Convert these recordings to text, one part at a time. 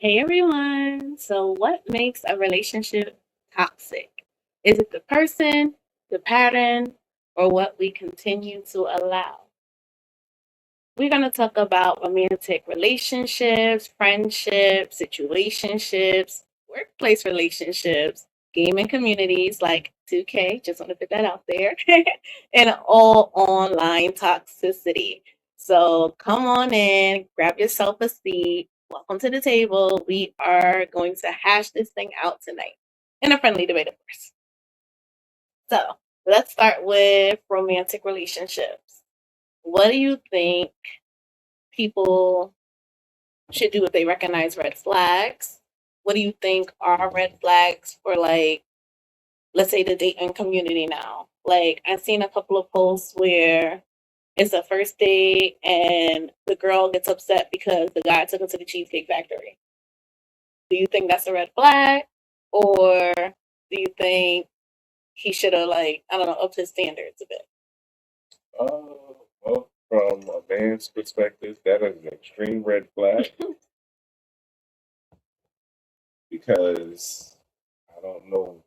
Hey everyone. So, what makes a relationship toxic? Is it the person, the pattern, or what we continue to allow? We're going to talk about romantic relationships, friendships, situationships, workplace relationships, gaming communities like 2K, just want to put that out there, and all online toxicity. So come on in, grab yourself a seat. Welcome to the table. We are going to hash this thing out tonight in a friendly debate, of course. So let's start with romantic relationships. What do you think people should do if they recognize red flags? What do you think are red flags for, like, let's say the dating community now? Like, I've seen a couple of posts where it's a first date and the girl gets upset because the guy took her to the Cheesecake Factory. Do you think that's a red flag? Or do you think he should have, like, I don't know, upped his standards a bit? Well, from a man's perspective, that is an extreme red flag because I don't know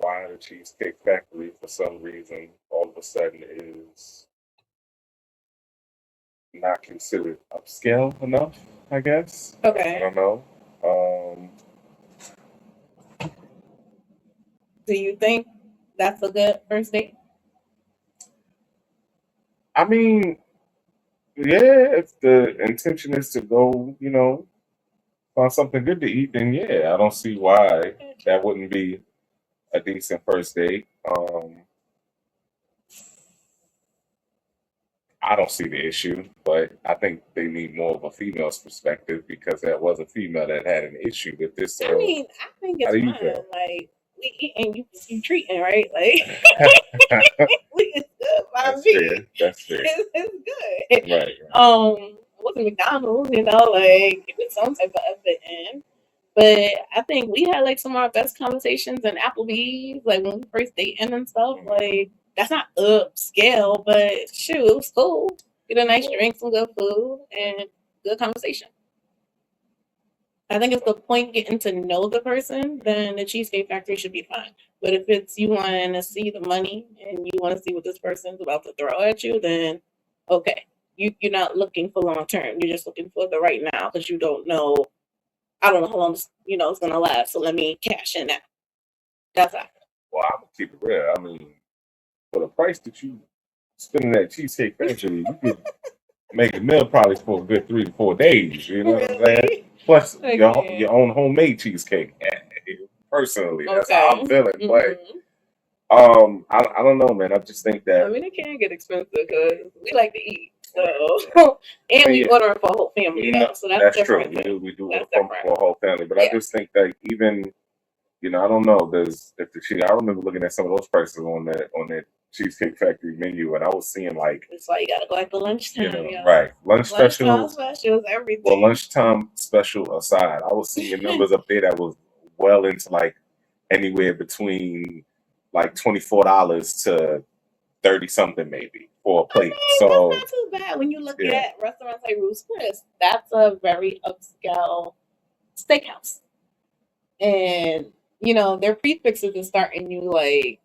why the Cheesecake Factory, for some reason, all of a sudden is not considered upscale enough, I guess. I Okay. don't know. Um, Do you think that's a good first date? I mean, yeah, if the intention is to go, find something good to eat, then yeah, I don't see why that wouldn't be a decent first date. I don't see the issue, but I think they need more of a female's perspective because that was a female that had an issue with this. I So, mean, I think how it's do you fine. feel? Like, we eating, you treating, right? Like, it's good by That's me. fair. That's fair. It's good. Right. It wasn't McDonald's, like, it was some type of effort in. But I think we had like some of our best conversations in Applebee's, like when we first dating and stuff. Mhm. Like, that's not upscale, but shoot, it was cool. Get a nice Well, drink, some good food, and good conversation. I think if the point getting to know the person, then the Cheesecake Factory should be fine. But if it's you wanting to see the money and you want to see what this person's about to throw at you, then okay. You're not looking for long term. You're just looking for the right now because you don't know. I don't know how long it's gonna last. So let me cash in now. That's how. well, I'm gonna keep it real. I mean, for the price that you spending at Cheesecake Factory, you could make a meal probably for a good 3 to 4 days. You know what I'm saying? Really? Plus your Okay. own homemade cheesecake. Personally, that's how I'm Okay. feeling. But Mm-hmm. I don't know, man. I just think I that mean, it can get expensive because we like to eat. right. So, I and mean, we yeah, ordering for a whole family no, though. So that's that's true. different We too. do order That's for different. a whole family, but I Yeah. just think that even I don't know. There's if the cheese. I remember looking at some of those prices on that Cheesecake Factory menu, and I was seeing like That's why you gotta go at the lunchtime, yo. right lunch Lunchtime specials. specials, Well, everything. lunchtime special aside, I was seeing numbers up there that was well into like anywhere between like $24 to 30 something maybe for a I plate. mean, that's So not too bad when you look yeah, at restaurants like Ruth's Chris. That's a very upscale steakhouse. And their prefixes is starting you like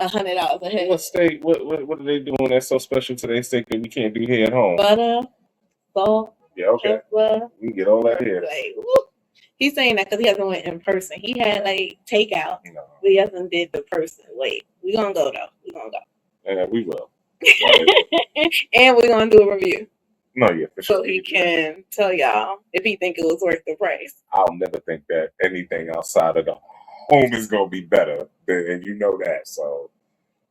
$100 a head. what steak? What are they doing that's so special to their steak that we can't do here at home? Butter, salt, Yeah, okay, pepper, we can get all that here. like woo. He's saying that because he hasn't went in person. He had like takeout, You know, but he hasn't did the person. Wait, we gonna go though. We gonna and we will. But go, and we're gonna do a review no, yeah, for so sure we he can do that. can tell y'all if he think it was worth the price. I'll never think that anything outside of the home is gonna be better, and you know that. So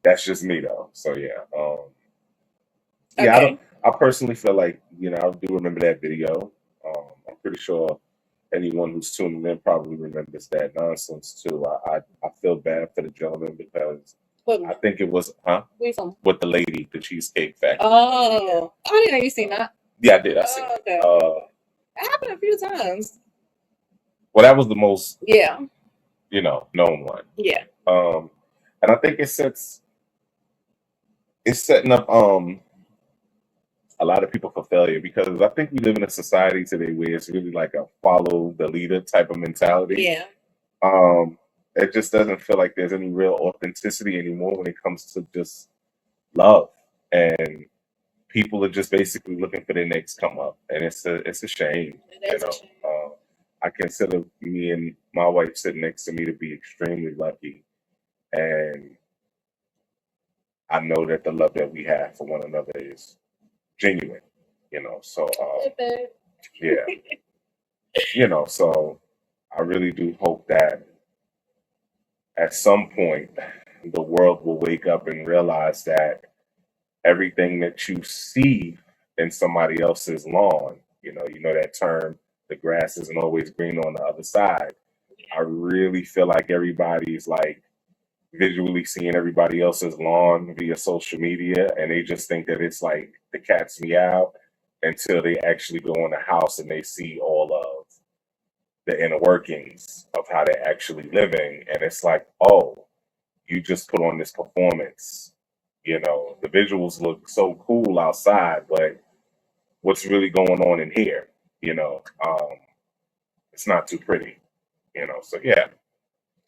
that's just me though. So yeah, yeah. I don't. Okay. I personally feel like I do remember that video. I'm pretty sure anyone who's tuning in probably remembers that nonsense too. I feel bad for the gentleman because What I think it was we from? with the lady, the Cheesecake Factory lady. Yeah, Oh, I didn't know you seen that. yeah, I did. I seen Oh, it. okay. It happened a few times. Well, that was the most Yeah, known one. yeah. Um, and I think it's setting up a lot of people for failure because I think we live in a society today where it's really like a follow the leader type of mentality. Yeah. Um, it just doesn't feel like there's any real authenticity anymore when it comes to just love, and people are just basically looking for their next come up, and it's a shame. That's a shame. I consider me and my wife sitting next to me to be extremely lucky, and I know that the love that we have for one another is genuine. So yeah, so I really do hope that at some point the world will wake up and realize that everything that you see in somebody else's lawn, that term, the grass isn't always green on the other side. I really feel like everybody's like visually seeing everybody else's lawn via social media, and they just think that it's like the cat's meow until they actually go in the house and they see all of the inner workings of how they're actually living. And it's like, oh, you just put on this performance. The visuals look so cool outside, but what's really going on in here? It's not too pretty. So yeah.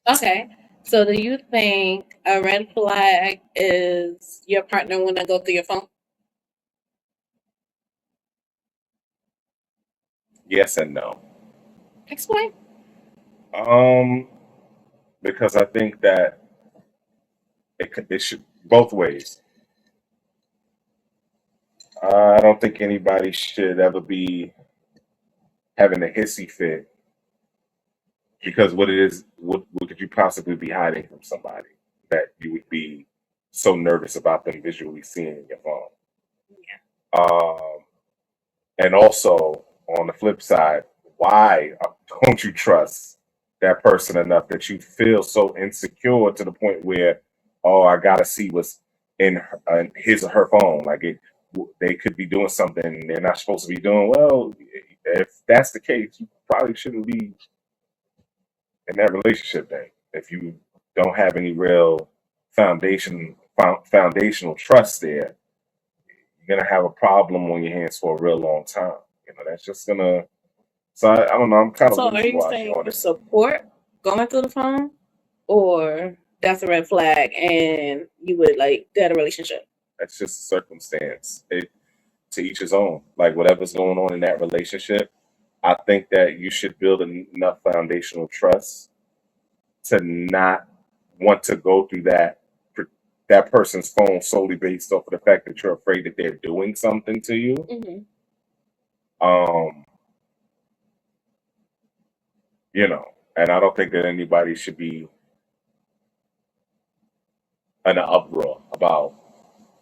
Okay. So do you think a red flag is your partner when they go through your phone? Yes and no. Explain. Um, because I think that it should both ways. I don't think anybody should ever be having a hissy fit because what could you possibly be hiding from somebody that you would be so nervous about them visually seeing in your phone? Um, and also on the flip side, why don't you trust that person enough that you feel so insecure to the point where, oh, I gotta see what's in his or her phone? Like they could be doing something they're not supposed to be doing. Well, if that's the case, you probably shouldn't be in that relationship then. If you don't have any real foundational trust there, you're gonna have a problem on your hands for a real long time. That's just gonna. So I don't know. I'm kind of So are wishy you washy saying on you it. support going through the phone, or that's a red flag and you would like get a relationship? That's just a circumstance. To each his own. Like whatever's going on in that relationship, I think that you should build enough foundational trust to not want to go through that person's phone solely based off of the fact that you're afraid that they're doing something to you. Um, and I don't think that anybody should be in an uproar about,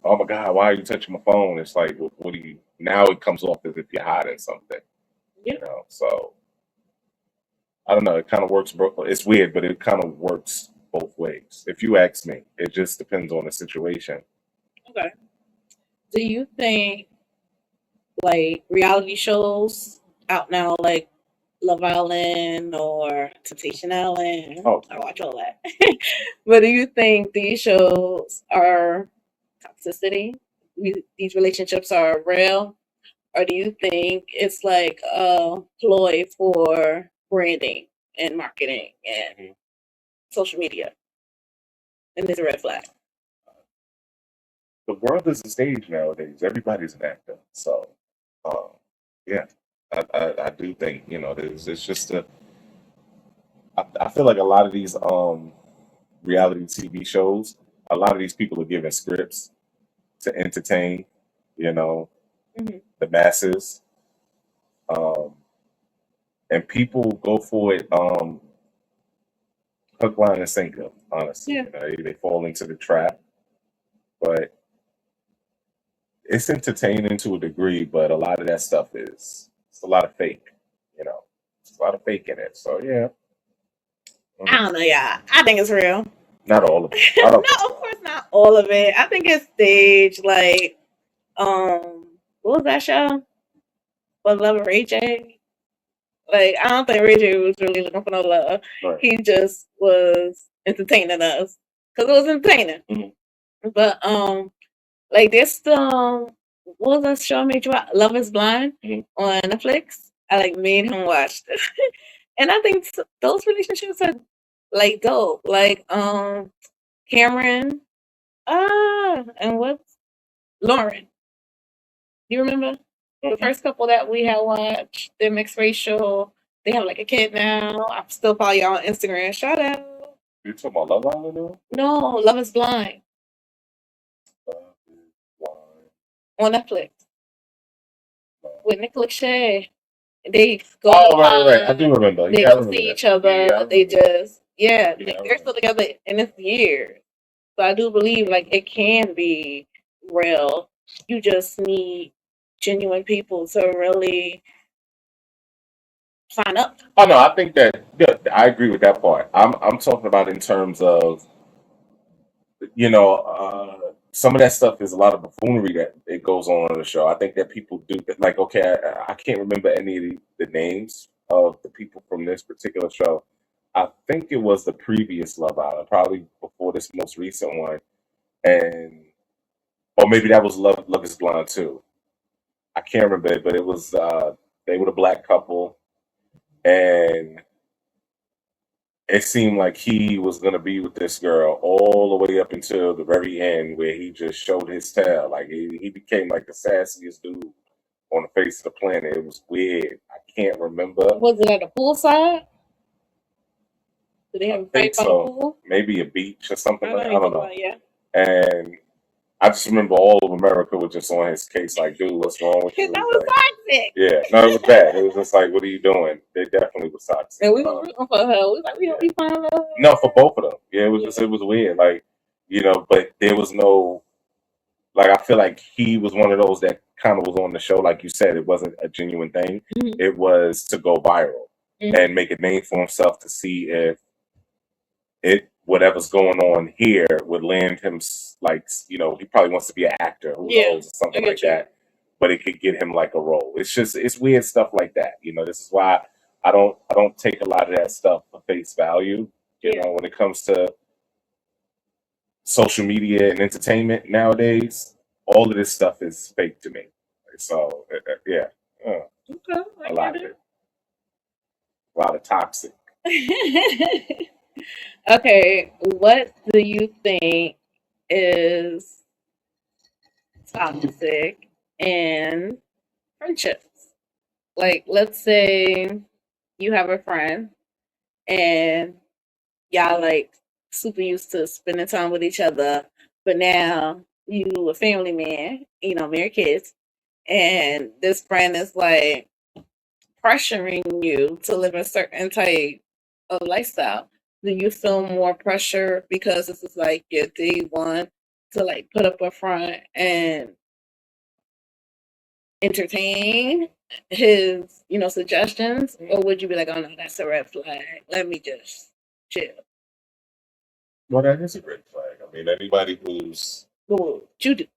oh my God, why are you touching my phone? It's like, what do you, now it comes off as if you're hiding something, So I don't know. It kind of works. It's weird, but it kind of works both ways. If you ask me, it just depends on the situation. Okay. Do you think like reality shows out now, like Love Island or Temptation Island? Oh, I watch all that. But do you think these shows are toxicity? These relationships are real, or do you think it's like a ploy for branding and marketing and social media? And it's a red flag. the world is a stage nowadays. Everybody's an actor. So, uh, yeah, I do think it's just I feel like a lot of these reality TV shows, a lot of these people are given scripts to entertain, you know, the masses, um, and people go for it hook, line, and sinker. Honestly, Yeah. they fall into the trap, but it's entertaining to a degree. But a lot of that stuff it's a lot of fake. You know, it's a lot of fake in it. So yeah, I don't know, y'all. I think it's real. not all of it. I No, don't think of so. course not all of it. I think it's staged. Like, what was that show? For the Love of Ray J? Like, I don't think Ray J was really looking for no love. Right. He just was entertaining us because it was entertaining. Mhm. But like there's some what was that show I made you watch? Love is Blind Mhm. on Netflix. I like made him watch this. And I think those relationships are like dope. Like Cameron, and what's Lauren? You remember the first couple that we had watched? They're mixed racial. They have like a kid now. I still follow y'all on Instagram. Shout out. You talking about Love Island though? No, Love is Blind Love is Blind. on Netflix with Nick Lachey. They go Oh, right. I do remember. they Yeah, I don't remember see that. each other. Yeah, I They remember that. just Yeah, I they're remember still that. together and it's years. So I do believe like it can be real. You just need genuine people to really sign up. Oh no, I think that yeah, I agree with that part. I'm talking about in terms of some of that stuff is a lot of buffoonery that it goes on the show. I think that people do that. Like, okay, I can't remember any of the names of the people from this particular show. I think it was the previous Love Island, probably before this most recent one, and or maybe that was Love Is Blind too. I can't remember it, but it was they were the black couple, and it seemed like he was gonna be with this girl all the way up until the very end, where he just showed his tail. Like he became like the sassiest dude on the face of the planet. It was weird. I can't remember. Was it at the poolside? Did they I have a think fight by the so. pool? Maybe a beach or something I like know that. you I don't talking know. about, yeah. And I just remember all of America was just on his case, like, dude, what's wrong with That you? He's was like, toxic. yeah, no, it was bad. It was just like, what are you doing? They definitely was toxic. And we were rooting for her. We was like, we hope Yeah. you find love. No, for both of them. Yeah, it was just Yeah. it was weird. Like, but there was no like I feel like he was one of those that kind of was on the show, like you said, it wasn't a genuine thing. Mhm. It was to go viral Mhm. and make a name for himself to see if it whatever's going on here would land him like he probably wants to be an actor, who Yeah, knows, or something I like get you. that. But it could get him like a role. It's weird stuff like that. This is why I don't take a lot of that stuff for face value. Yeah. When it comes to social media and entertainment nowadays, all of this stuff is fake to me. So yeah, Okay, a I lot get of it, a lot of toxic. it. Okay, what do you think is toxic in friendships? Like, let's say you have a friend and y'all like super used to spending time with each other, but now you a family man, married kids, and this friend is like pressuring you to live a certain type of lifestyle. Do you feel more pressure because this is like your day one to like put up a front and entertain his, suggestions, or would you be like, oh no, that's a red flag. Let me just chill. Well, that is a red flag. I mean, anybody who's What would you do?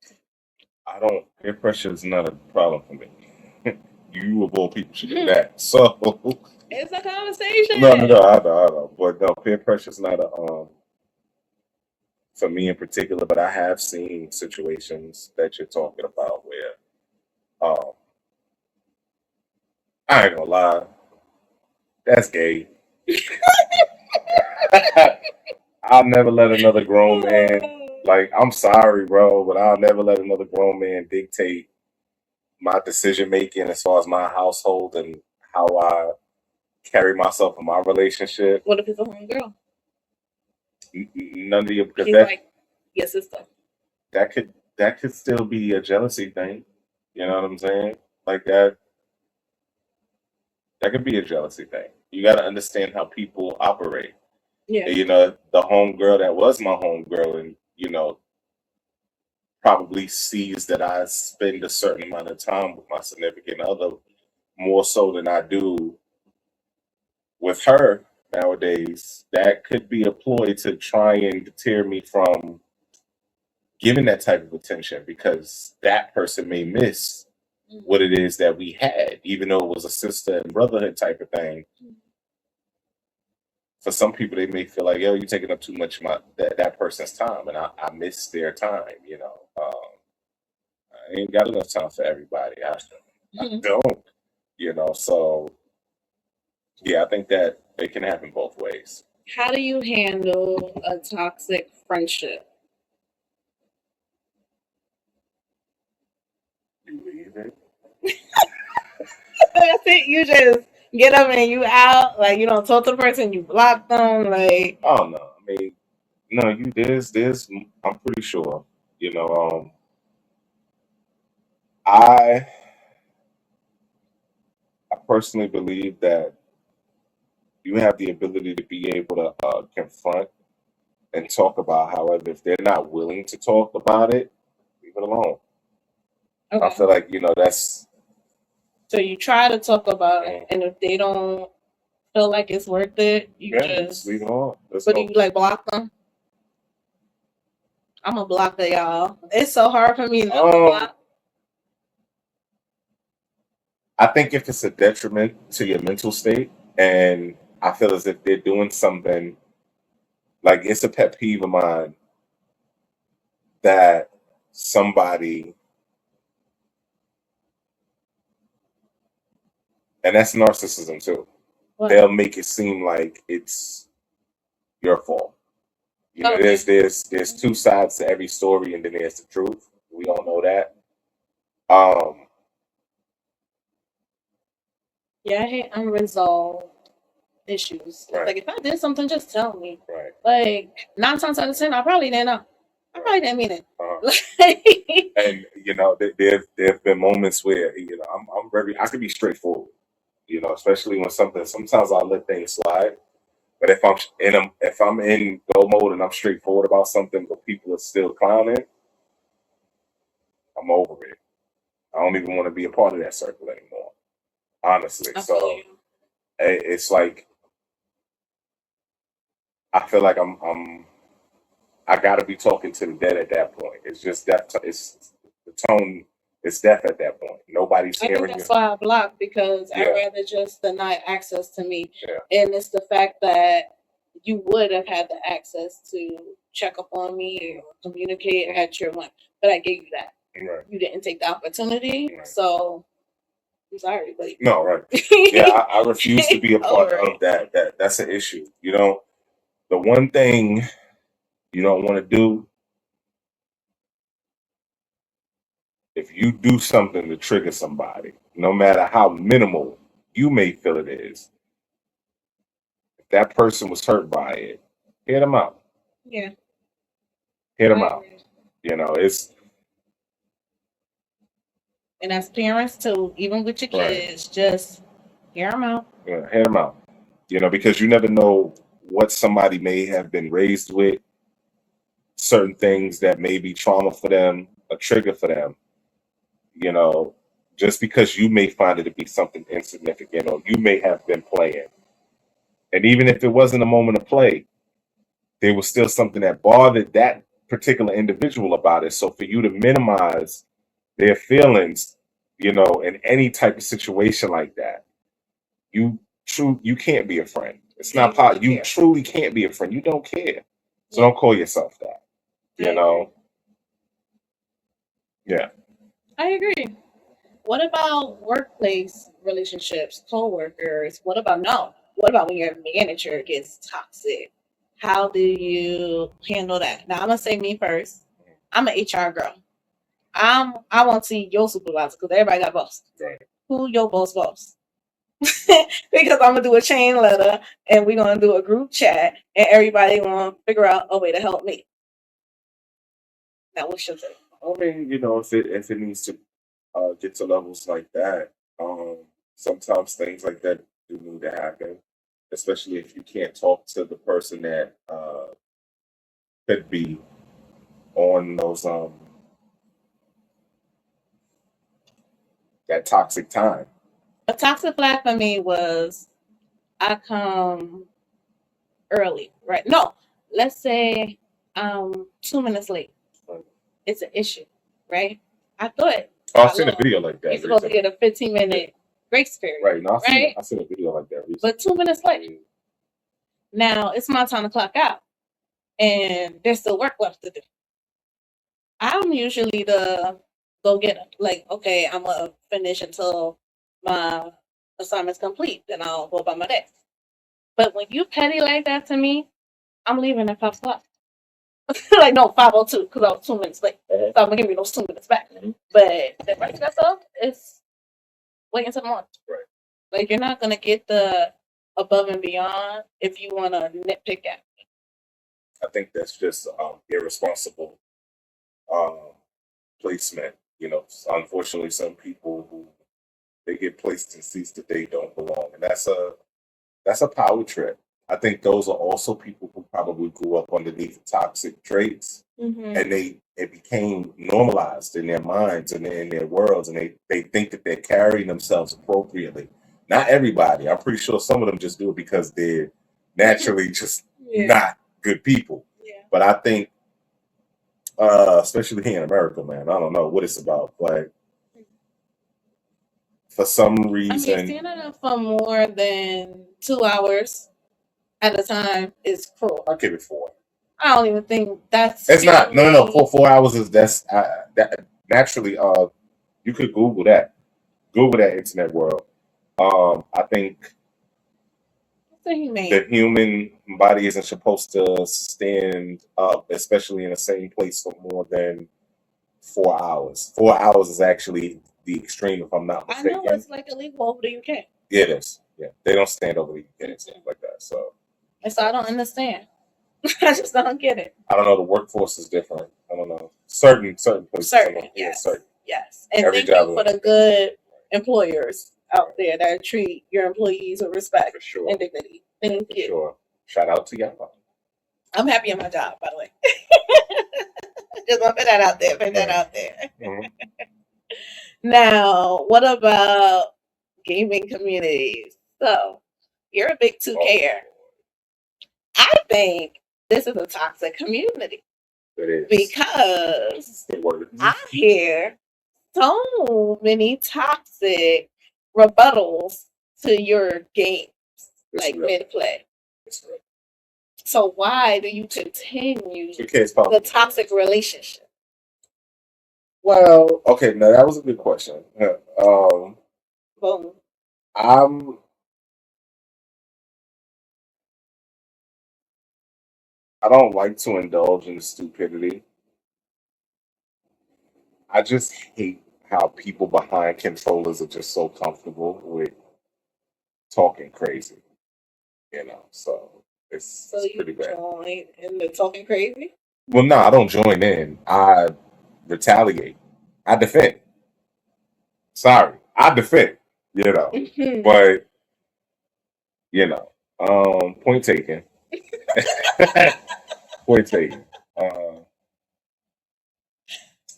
I don't peer pressure is not a problem for me. You of all people should do that. So It's a conversation. no, I know. But no, peer pressure is not a for me in particular. But I have seen situations that you're talking about where I ain't gonna lie, that's gay. I'll never let another grown man, like, I'm sorry, bro, but I'll never let another grown man dictate my decision making as far as my household and how I carry myself in my relationship. What if it's a homegirl? None of you, because He's like your sister. that could still be a jealousy thing. You know what I'm saying? Like that could be a jealousy thing. You got to understand how people operate. Yeah. The homegirl that was my homegirl, and probably sees that I spend a certain amount of time with my significant other more so than I do with her nowadays. That could be a ploy to try and deter me from giving that type of attention because that person may miss what it is that we had, even though it was a sister and brotherhood type of thing. For some people, they may feel like, yo, you're taking up too much of that person's time, and I miss their time. I ain't got enough time for everybody. I don't, so yeah, I think that it can happen both ways. How do you handle a toxic friendship? You leave it. That's it. You just get up and you out. Like you don't talk to the person. You block them. Like Oh no, I mean, no, there's, I'm pretty sure, you know, I, I personally believe that you have the ability to be able to confront and talk about. However, if they're not willing to talk about it, leave it alone. I okay. feel like that's So you try to talk about it, and if they don't feel like it's worth it, you just leave it alone. But do you like block them? I'm a blocker, y'all. It's so hard for me not to block. I think if it's a detriment to your mental state, and I feel as if they're doing something, like it's a pet peeve of mine that somebody, and that's narcissism too. What? They'll make it seem like it's your fault. Okay. There's two sides to every story, and then there's the truth. We all know that. Yeah, I hate unresolved issues. Right. Like if I did something, just tell me. Right. Like 9 times out of 10, I probably didn't know. I probably didn't mean it. And there've been moments where I can be straightforward. Especially when sometimes I'll let things slide. But if I'm in go mode and I'm straightforward about something, but people are still clowning, I'm over it. I don't even want to be a part of that circle anymore. Honestly, so it's like I feel like I got to be talking to the dead at that point. It's just that it's the tone. It's death at that point. Nobody's hearing you. I think that's why I block, because I'd rather just deny access to me. Yeah. And it's the fact that you would have had the access to check up on me or communicate or had your one, but I gave you that. Right. You didn't take the opportunity, right. So I'm sorry, but no, right. Yeah, I refuse to be a part of that. That's an issue. The one thing you don't want to do, if you do something to trigger somebody, no matter how minimal you may feel it is, if that person was hurt by it, hear them out. Yeah. Hear them out. It's. And as parents too, even with your kids, right. Just hear them out. Yeah, hear them out. Because you never know what somebody may have been raised with, certain things that may be trauma for them, a trigger for them. Just because you may find it to be something insignificant, or you may have been playing. And even if it wasn't a moment of play, there was still something that bothered that particular individual about it. So for you to minimize their feelings, in any type of situation like that, you can't be a friend. It's not possible. You truly can't be a friend. You don't care. So don't call yourself that. Yeah. I agree. What about workplace relationships, co-workers? What about when your manager gets toxic? How do you handle that? Now I'm gonna say me first. I'm an HR girl. I want to see your supervisor because everybody got boss. Right. Who your boss? Because I'm gonna do a chain letter and we're gonna do a group chat and everybody gonna figure out a way to help me. Now what's your take? I mean, if it needs to get to levels like that, sometimes things like that do need to happen, especially if you can't talk to the person that could be on those that toxic time. A toxic flag for me was I come early, right? No, let's say 2 minutes late. Right. It's an issue, right? I thought. Oh, I've seen a video like that. You're supposed to get a 15-minute grace period. Right. No, I seen a video like that recently. But 2 minutes late. Now it's my time to clock out. And there's still work left to do. I'm usually the go get them. Like, okay, I'm gonna finish until my assignment's complete, then I'll go about my day. But when you petty like that to me, I'm leaving at 5 o'clock. Like, no, 5:02, because I was 2 minutes late. So I'm gonna give you those 2 minutes back. But the rest of that stuff is wait until the morning. Right. Like, you're not gonna get the above and beyond if you wanna nitpick at me. I think that's just irresponsible placement. You know, unfortunately, some people who they get placed in seats that they don't belong, and that's a power trip. I think those are also people who probably grew up underneath toxic traits, and it became normalized in their minds and in their worlds, and they think that they're carrying themselves appropriately. Not everybody. I'm pretty sure some of them just do it because they're naturally just not good people. Yeah. But I think, especially here in America, man, I don't know what it's about, but for some I mean, reason, standing up for more than 2 hours at a time is cruel. I'll give it 4. I don't even think that's. It's not. No. humanly- 4 hours is that naturally. You could Google that. Google that internet world. I think That's inhumane. the human body isn't supposed to stand up, especially in the same place for more than 4 hours. 4 hours is actually the extreme, if I'm not I mistaken. know it's like illegal over the UK. Yeah, it is. Yeah, they don't stand over the UK and stuff like that. So, And so I don't understand. I just don't get it. I don't know. The workforce is different. I don't know. Certain places. I know, Certain, yeah, yes. certain. Yes. And Every thank job you for is the good employers out there that treat your employees with respect for sure. and dignity. Thank For you. sure. Shout out to y'all. I'm happy in my job, by the way. Just want to put that out there. Put that out there. Mhm. Now, what about gaming communities? So, you're a big 2Ker. I think this is a toxic community It is. because It works. I hear so many toxic rebuttals to your games, It's like real. mid-play. It's real. So why do you continue 2K is the powerful. toxic relationship? Well, okay, now that was a good question. Boom. I'm I don't like to indulge in stupidity. I just hate how people behind controllers are just so comfortable with talking crazy. You know, so So it's you pretty bad. join in the talking crazy? Well, no, I don't join in. I retaliate. I defend. Sorry, I defend. You know, but you know, point taken. Point taken.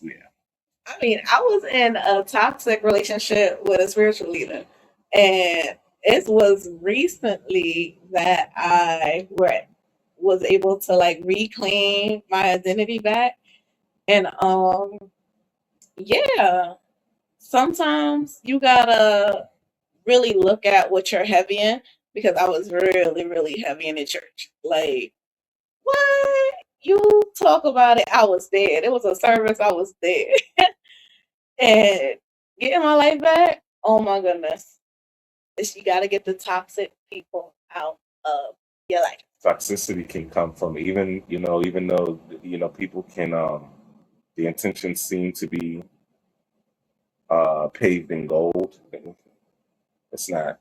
Yeah. I mean, I was in a toxic relationship with a spiritual leader, and it was recently that was able to like reclaim my identity back. And yeah, sometimes you gotta really look at what you're heavy in because I was really, really heavy in the church. Like, what? You talk about it, I was there. It was a service, I was there. And getting my life back, oh my goodness. You got to get the toxic people out of your life. Toxicity can come from even though people can the intentions seem to be paved in gold. It's not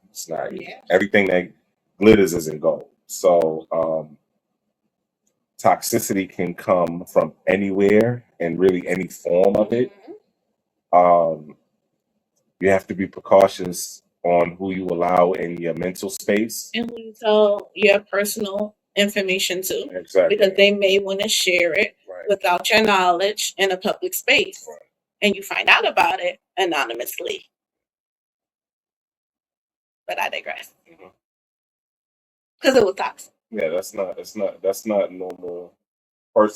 Yeah. everything that glitters isn't gold. So toxicity can come from anywhere and really any form of it. You have to be precautious on who you allow in your mental space. And who you tell your personal information to. Exactly. Because they may want to share it without your knowledge in a public space. Right. And you find out about it anonymously. But I digress. Because it was toxic. Yeah, that's not normal.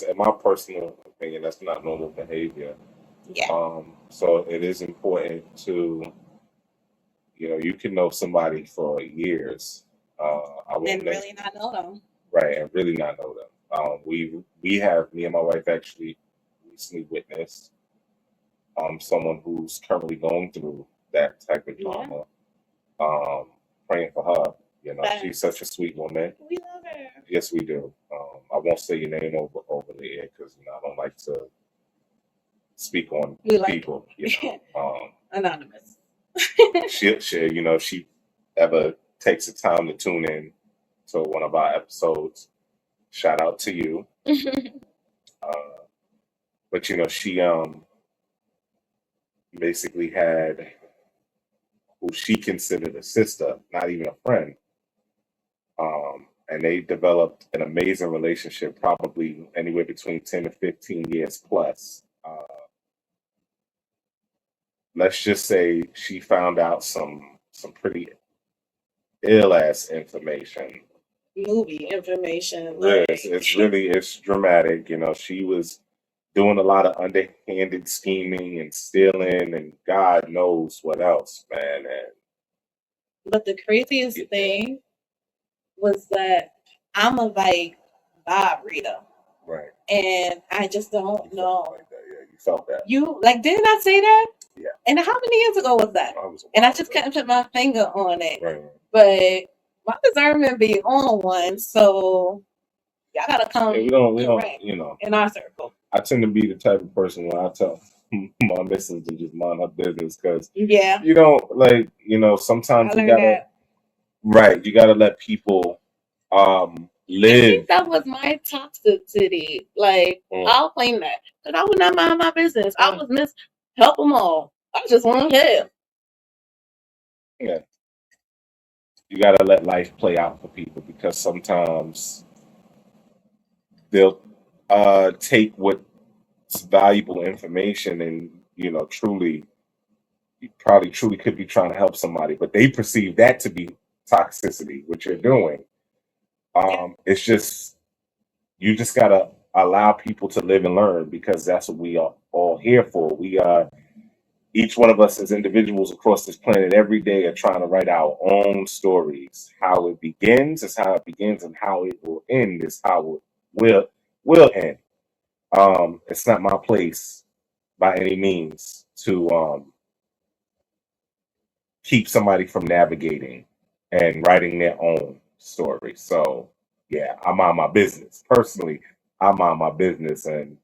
In my personal opinion, that's not normal behavior. Yeah. So it is important to, you can know somebody for years. And really not know them. Right, and really not know them. Me and my wife actually recently witnessed someone who's currently going through that type of trauma. Praying for her. You know, she's such a sweet woman. We love her. Yes, we do. I won't say your name over the air because I don't like to speak on people. Anonymous. If she ever takes the time to tune in to one of our episodes, shout out to you. But she basically had who she considered a sister, not even a friend. And they developed an amazing relationship, probably anywhere between 10 to 15 years plus. Let's just say she found out some pretty ill ass information. Movie information. It's dramatic. She was doing a lot of underhanded scheming and stealing and God knows what else, man. But the craziest thing was that I'm a vibe reader. Right. And I just don't know. Like that. Yeah, you felt that. You didn't I say that? Yeah. And how many years ago was that? And I just couldn't put my finger on it. Right. But my discernment be on one, so y'all gotta come. Yeah, we don't in our circle. I tend to be the type of person where I tell my missus to just mind her business because sometimes you gotta you gotta let people live. I think that was my toxicity. I'll claim that because I would not mind my business. I was help them all. I just want to help. Yeah, you gotta let life play out for people because sometimes they'll take what's valuable information and truly could be trying to help somebody, but they perceive that to be toxicity, what you're doing. It's just you just gotta allow people to live and learn because that's what we are all here for. We are each one of us as individuals across this planet every day are trying to write our own stories. How it begins is how it begins, and how it will end is how it will end. It's not my place by any means to keep somebody from navigating and writing their own story. So yeah, I mind my business. Personally, I mind my business, and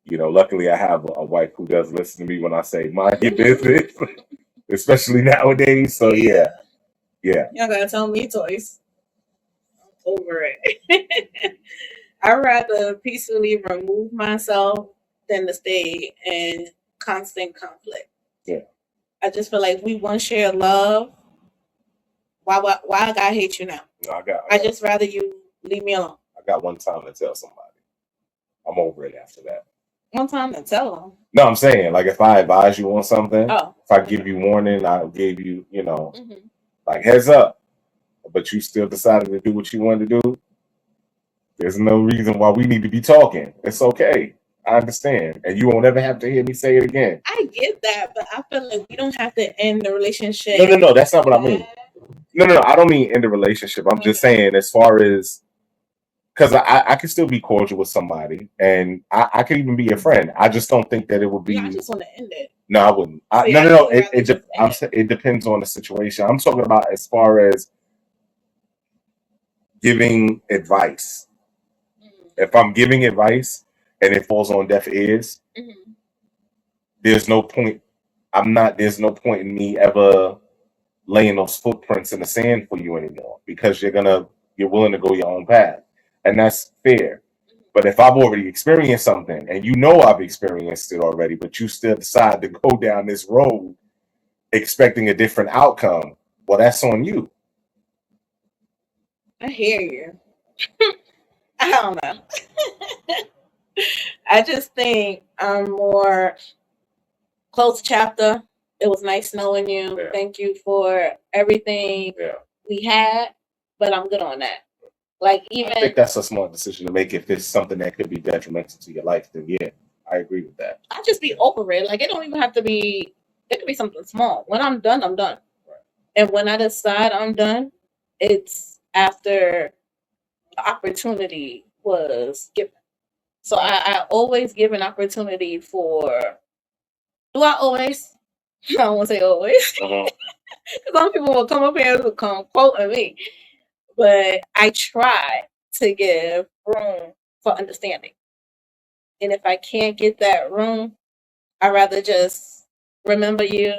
luckily I have a wife who does listen to me when I say mind your business, especially nowadays. So yeah. Y'all gotta tell me twice. I'm over it. I'd rather peacefully remove myself than to stay in constant conflict. Yeah. I just feel like we want shared love. Why I gotta hate you now? No, I just rather you leave me alone. I got one time to tell somebody. I'm over it after that. One time to tell them. No, I'm saying if I advise you on something, if I give you warning, I gave you, like heads up, but you still decided to do what you wanted to do. There's no reason why we need to be talking. It's okay. I understand, and you won't ever have to hear me say it again. I get that, but I feel like we don't have to end the relationship. No, that's not what I mean. No, I don't mean end the relationship. I'm just saying as far as because I can still be cordial with somebody, and I could even be a friend. I just don't think that it would be. I just want to end it. No, I wouldn't. No. It depends on the situation. I'm talking about as far as giving advice. If I'm giving advice and it falls on deaf ears, there's no point. There's no point in me ever laying those footprints in the sand for you anymore because you're willing to go your own path, and that's fair. But if I've already experienced something and I've experienced it already, but you still decide to go down this road expecting a different outcome, well, that's on you. I hear you. I don't know. I just think I'm more close chapter. It was nice knowing you. Yeah. Thank you for everything we had, but I'm good on that. I think that's a smart decision to make if it's something that could be detrimental to your life. Then yeah, I agree with that. I just be over it. It don't even have to be. It could be something small. When I'm done, I'm done. Right. And when I decide I'm done, it's after the opportunity was given. So I always give an opportunity for Do I always? I don't want to say always. Uh-huh. Some people will come up here and come quoting me, but I try to give room for understanding. And if I can't get that room, I'd rather just remember you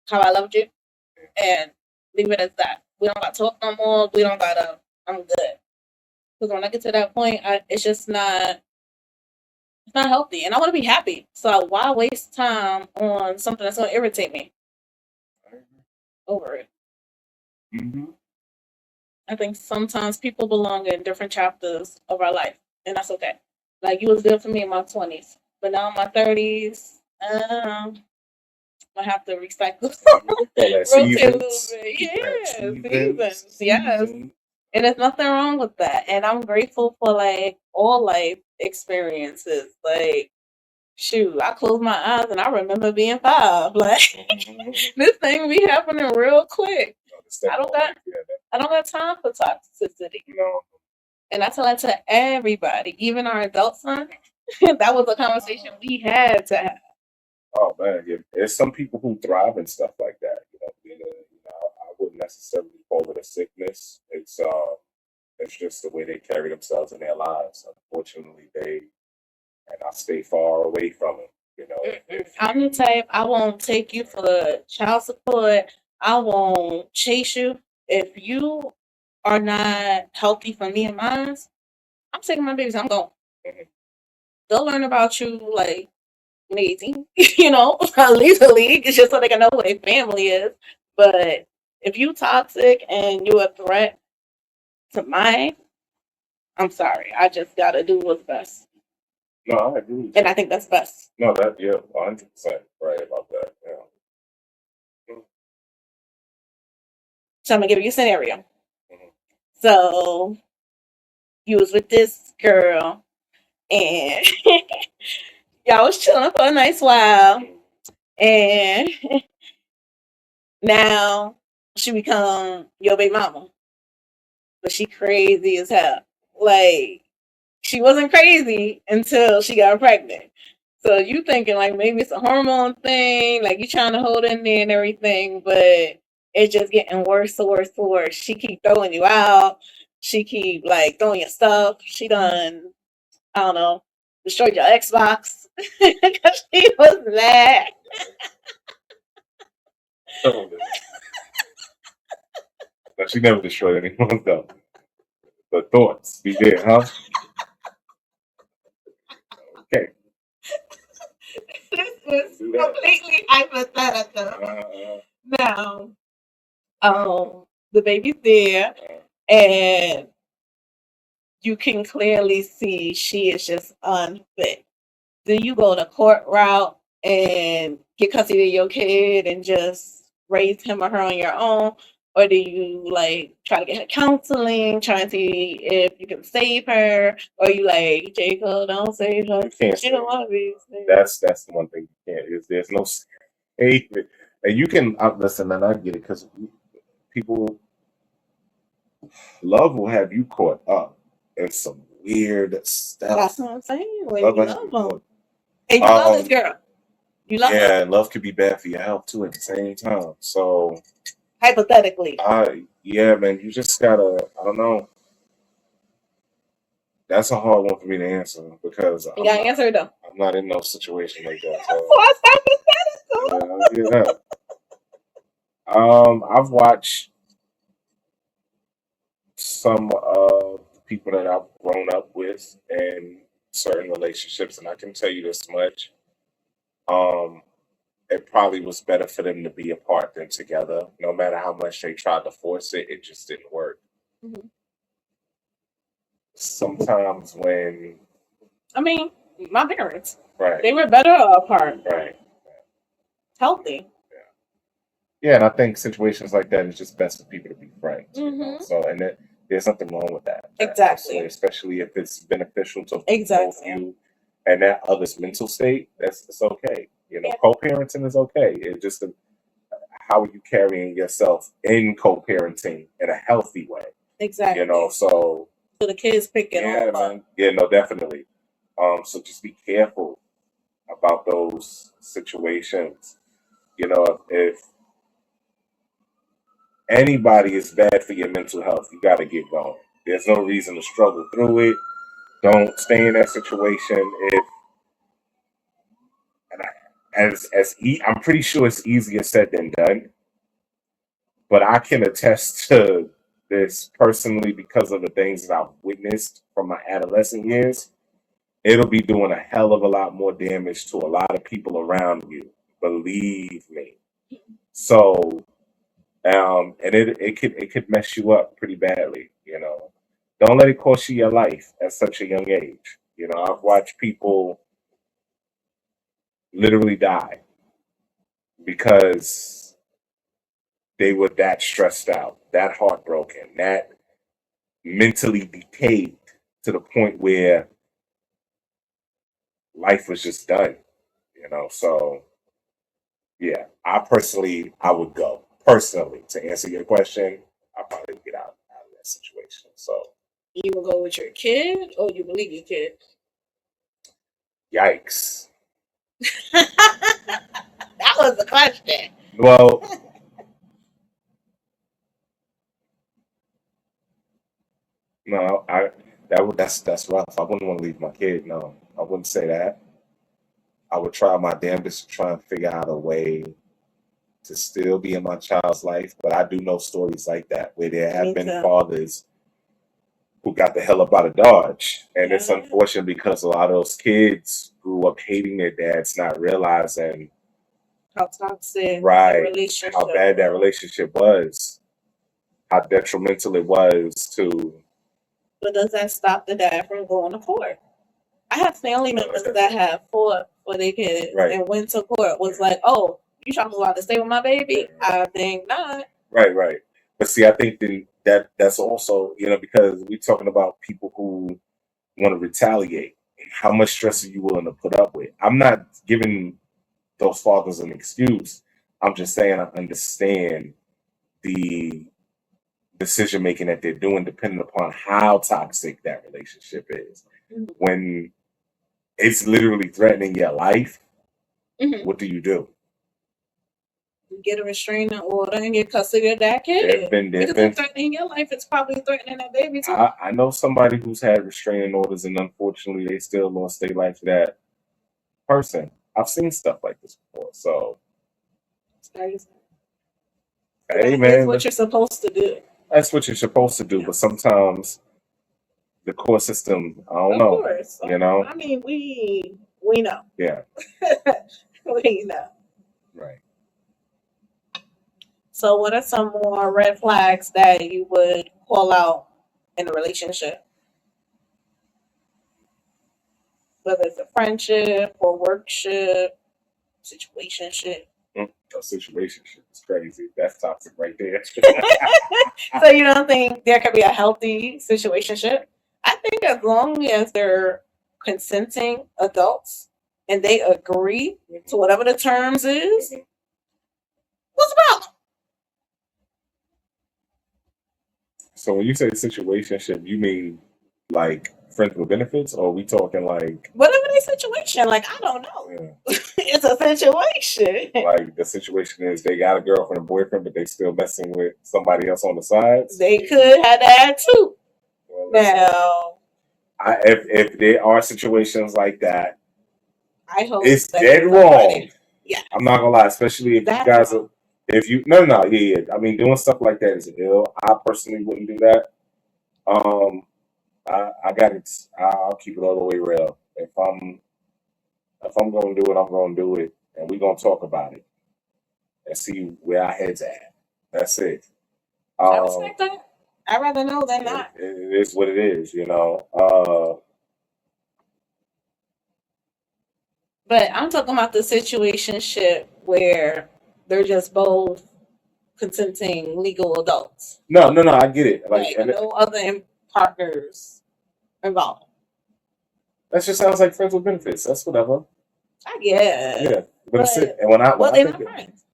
how I loved you and leave it at that. We don't got to talk no more. We don't got to, I'm good. Because when I get to that point, it's just not, it's not healthy. And I want to be happy. So why waste time on something that's going to irritate me over it? Mm-hmm. I think sometimes people belong in different chapters of our life, and that's okay. Like you was good for me in my 20s, but now in my 30s, I have to recycle, rotate a little bit. Yeah, seasons, yes. And there's nothing wrong with that. And I'm grateful for like all life experiences. Like, shoot, I close my eyes and I remember being 5. Like this thing be happening real quick. I don't got I don't got time for toxicity. No. And I tell that to everybody, even our adult son. That was a conversation we had to have. Oh man, yeah. There's some people who thrive and stuff like that. I wouldn't necessarily call it a sickness. It's just the way they carry themselves in their lives. Unfortunately, and I stay far away from it. I'm the type I won't take you for the child support. I won't chase you. If you are not healthy for me and mine, I'm taking my babies. I'm going. They'll learn about you like amazing, legally. It's just so they can know who their family is. But if you toxic and you're a threat to mine, I'm sorry. I just gotta do what's best. No, I agree. And I think that's best. No, 100% right about that. Yeah. So I'm gonna give you a scenario. Mhm. So you was with this girl and y'all was chilling for a nice while and now she become your baby mama. But she crazy as hell. Like she wasn't crazy until she got pregnant. So you thinking like maybe it's a hormone thing, like you trying to hold in there and everything, but it's just getting worse and worse and worse. She keep throwing you out. She keep like throwing your stuff. She done, I don't know, destroyed your Xbox because she was mad. But she never destroyed anyone though. The thoughts be there, huh? Okay. This is completely hypothetical. Now, the baby's there, and you can clearly see she is just unfit. Do you go the court route and get custody of your kid and just raise him or her on your own? Or do you like try to get her counseling, try and see if you can save her? Or you like, Jacob, don't save her. You can't She don't want to be saved. That's the one thing you can't. There's no saving. And you can listen, and I get it because people love will have you caught up in some weird stuff. That's what I'm saying. When Love you has love you them. And you love this girl. You love her. Yeah, and love could be bad for your health too at the same time. So Hypothetically. yeah, man, you just gotta. I don't know. That's a hard one for me to answer because You gotta answer it though. I'm not in no situation like that. So it's hypothetical. Yeah. I've watched some of the people that I've grown up with in certain relationships, and I can tell you this much. Um, it probably was better for them to be apart than together. No matter how much they tried to force it, it just didn't work. Mm-hmm. Sometimes when I mean, my parents, right, they were better apart. right, Healthy. yeah, and I think situations like that is just best for people to be friends. Mm-hmm. So, and there's nothing wrong with that. Exactly. Especially if it's beneficial to Exactly. both you and that other's mental state. It's okay. Co-parenting is okay. It's just how are you carrying yourself in co-parenting in a healthy way? Exactly. So the kids pick it all up. Yeah, no, definitely. So just be careful about those situations. You know, if anybody is bad for your mental health, you got to get going. There's no reason to struggle through it. Don't stay in that situation. If and I'm pretty sure it's easier said than done, but I can attest to this personally because of the things that I've witnessed from my adolescent years. It'll be doing a hell of a lot more damage to a lot of people around you. Believe me. So, and it could mess you up pretty badly. You know, don't let it cost you your life at such a young age. You know, I've watched people literally die because they were that stressed out, that heartbroken, that mentally decayed to the point where life was just done. You know, so yeah, I would go personally to answer your question. I probably get out of that situation. So You will go with your kid or you believe your kid? yikes. That was the question. Well, no, that's rough. I wouldn't want to leave my kid. No, I wouldn't say that. I would try my damnedest to try and figure out a way to still be in my child's life. But I do know stories like that where there have been fathers who got the hell up out of Dodge. And it's unfortunate because a lot of those kids grew up hating their dads, not realizing how toxic how bad that relationship was, how detrimental it was to. But does that stop the dad from going to court? I have family members that have fought for their kids and went to court. Was like, oh, you trying to go out to stay with my baby? I think not. Right. But see, I think that's also, because we're talking about people who want to retaliate. How much stress are you willing to put up with? I'm not giving those fathers an excuse. I'm just saying I understand the decision making that they're doing, depending upon how toxic that relationship is. Mm-hmm. When it's literally threatening your life, what do? You get a restraining order and get custody of that kid. Because it's threatening your life, it's probably threatening that baby too. I know somebody who's had restraining orders, and unfortunately, they still lost their life to that person. I've seen stuff like this before, so. Hey, man, that's what you're supposed to do. That's what you're supposed to do, but sometimes the court system, I don't know. Of course. I mean, we know. Yeah. We know. Right. So what are some more red flags that you would call out in a relationship? Whether it's a friendship or workship, situationship. A situationship is crazy. That's toxic right there. So you don't think there could be a healthy situationship? I think as long as they're consenting adults and they agree to whatever the terms is, what's the problem? So when you say situationship, you mean like friends with benefits, or are we talking like whatever the situation? Like, I don't know. Yeah. It's a situation. Like the situation is they got a girlfriend and boyfriend, but they still messing with somebody else on the sides. They could have that too. Well, now, if there are situations like that, I hope it's dead wrong. Yeah, I'm not gonna lie, especially if that's you guys are. If you yeah. I mean, doing stuff like that is ill. I personally wouldn't do that. I got it. I'll keep it all the way real. If I'm gonna do it, I'm gonna do it, and we're gonna talk about it and see where our heads at. That's it. I respect that. I'd rather know than not. It is what it is, But I'm talking about the situationship where they're just both consenting legal adults. No, I get it. Like no other partners involved. That just sounds like friends with benefits. That's whatever. I guess. Yeah, but and when I they're think not friends.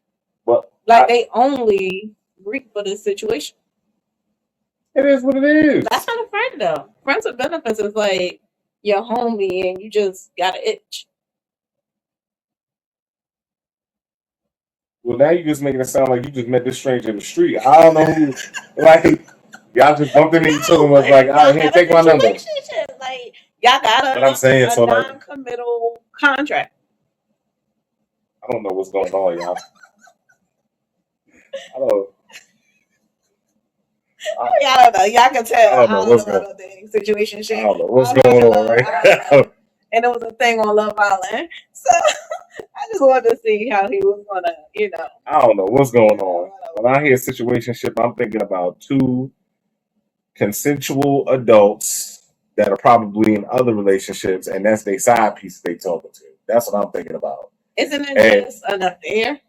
Well, they only agree for this situation. It is what it is. That's not a friend though. Friends with benefits is like your homie and you just got an itch. Well, now you just making it sound like you just met this stranger in the street. I don't know who. Like y'all just bumped into each other and was like, "All right, here, take my number." Like y'all got But I'm saying, a so like, non-committal contract. I don't know what's going on, y'all. I don't. Y'all don't know. Y'all can tell. I don't know what's going. about the dating situation. I Shit. don't know what's I'm watching going on Love right Island, now. and it was a thing on Love Island. So I just wanted to see how he was gonna, I don't know what's going on. When I hear situationship, I'm thinking about two consensual adults that are probably in other relationships, and that's their side piece they talking to. That's what I'm thinking about. Isn't it And just an affair,